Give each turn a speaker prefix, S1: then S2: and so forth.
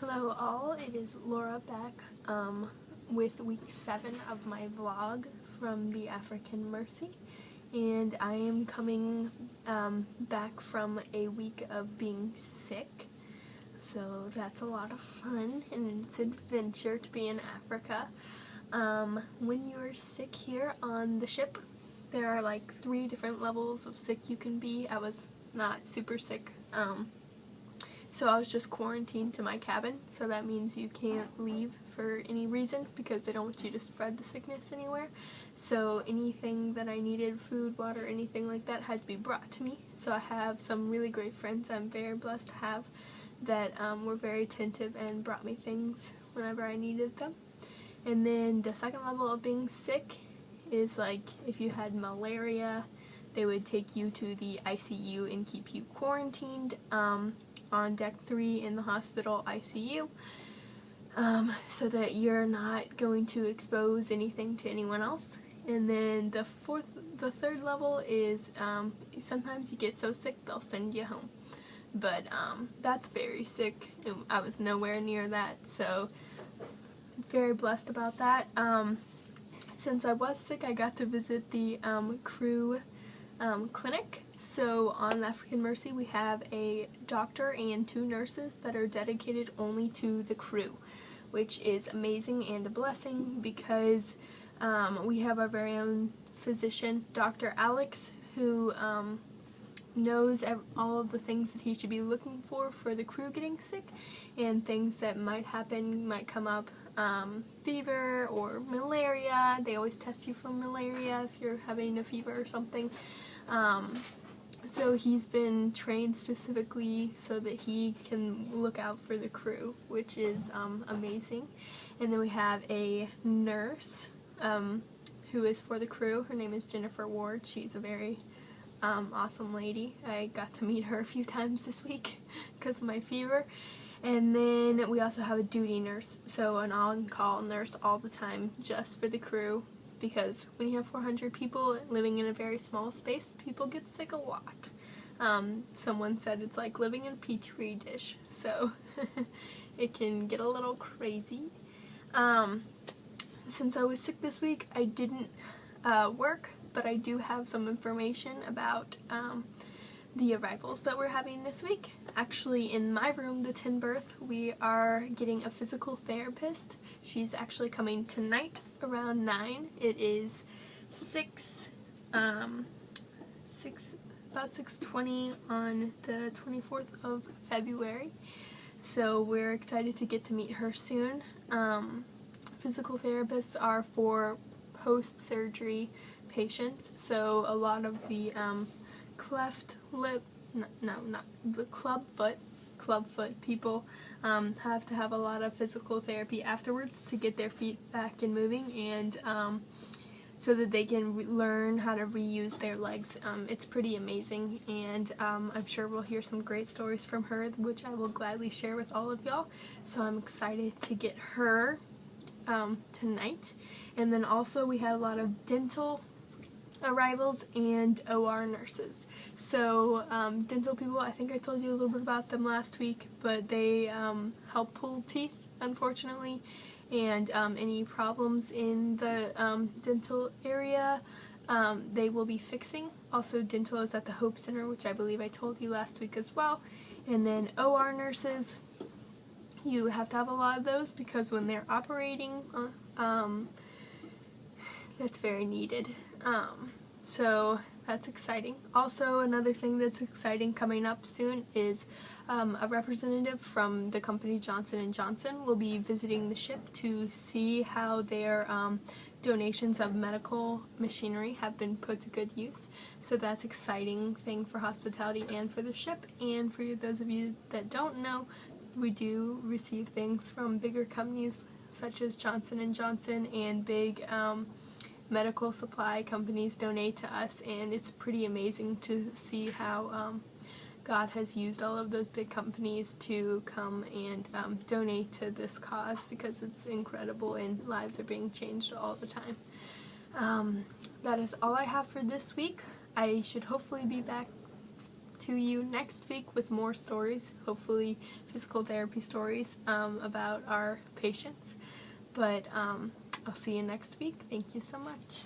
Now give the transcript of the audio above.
S1: Hello all, it is Laura back with week 7 of my vlog from the African Mercy, and I am coming back from a week of being sick, so that's a lot of fun and it's an adventure to be in Africa. When you're sick here on the ship, there are like 3 different levels of sick you can be. I was not super sick. So I was just quarantined to my cabin, so that means you can't leave for any reason because they don't want you to spread the sickness anywhere. So anything that I needed, food, water, anything like that, had to be brought to me. So I have some really great friends I'm very blessed to have that were very attentive and brought me things whenever I needed them. And then the second level of being sick is like if you had malaria, they would take you to the ICU and keep you quarantined on deck 3 in the hospital ICU, so that you're not going to expose anything to anyone else. And then the third level is sometimes you get so sick they'll send you home, but that's very sick, and I was nowhere near that, so very blessed about that. Since I was sick, I got to visit the crew clinic. So on African Mercy we have a doctor and 2 nurses that are dedicated only to the crew, which is amazing and a blessing because we have our very own physician, Dr. Alex, who knows all of the things that he should be looking for the crew getting sick, and things that might happen, might come up, fever or malaria. They always test you for malaria if you're having a fever or something. So he's been trained specifically so that he can look out for the crew, which is amazing. And then we have a nurse who is for the crew. Her name is Jennifer Ward. She's a very awesome lady. I got to meet her a few times this week because of my fever. And then we also have a duty nurse, so an on-call nurse all the time just for the crew, because when you have 400 people living in a very small space, people get sick a lot. Someone said it's like living in a petri dish, so it can get a little crazy. Since I was sick this week, I didn't work, but I do have some information about the arrivals that we're having this week. Actually, in my room, the Tin Berth, we are getting a physical therapist. She's actually coming tonight around 9. It is about 6:20 on the 24th of February. So we're excited to get to meet her soon. Physical therapists are for post-surgery patients, so a lot of the cleft lip, not the club foot people have to have a lot of physical therapy afterwards to get their feet back and moving, and so that they can learn how to reuse their legs. It's pretty amazing, and I'm sure we'll hear some great stories from her, which I will gladly share with all of y'all. So I'm excited to get her tonight. And then also we had a lot of dental arrivals and OR nurses. So dental people, I think I told you a little bit about them last week, but they help pull teeth, unfortunately, and any problems in the dental area they will be fixing. Also, dental is at the Hope Center, which I believe I told you last week as well. And then OR nurses, you have to have a lot of those because when they're operating, that's very needed. So that's exciting. Also, another thing that's exciting coming up soon is a representative from the company Johnson & Johnson will be visiting the ship to see how their donations of medical machinery have been put to good use. So that's an exciting thing for hospitality and for the ship. And for those of you that don't know, we do receive things from bigger companies such as Johnson & Johnson, and big medical supply companies donate to us, and it's pretty amazing to see how God has used all of those big companies to come and donate to this cause, because it's incredible and lives are being changed all the time. That is all I have for this week. I should hopefully be back to you next week with more stories, hopefully physical therapy stories about our patients. But I'll see you next week. Thank you so much.